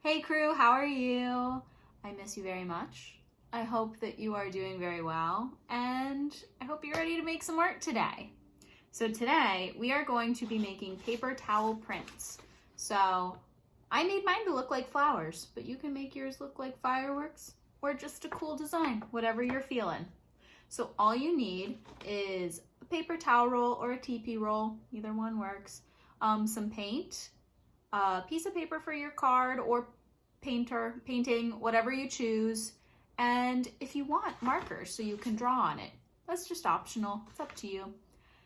Hey crew, how are you? I miss you very much. I hope that you are doing very well, and I hope you're ready to make some art today. So today we are going to be making paper towel prints. So I made mine to look like flowers, but you can make yours look like fireworks or just a cool design, whatever you're feeling. So all you need is a paper towel roll or a TP roll, either one works, some paint, a piece of paper for your card or painting, whatever you choose, and if you want, markers so you can draw on it. That's just optional, it's up to you.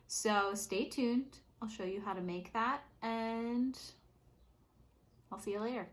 So stay tuned, I'll show you how to make that, and I'll see you later.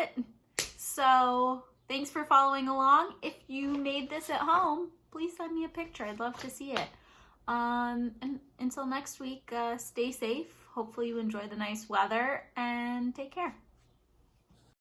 it. So thanks for following along. If you made this at home, please send me a picture. I'd love to see it. And until next week, stay safe. Hopefully you enjoy the nice weather and take care.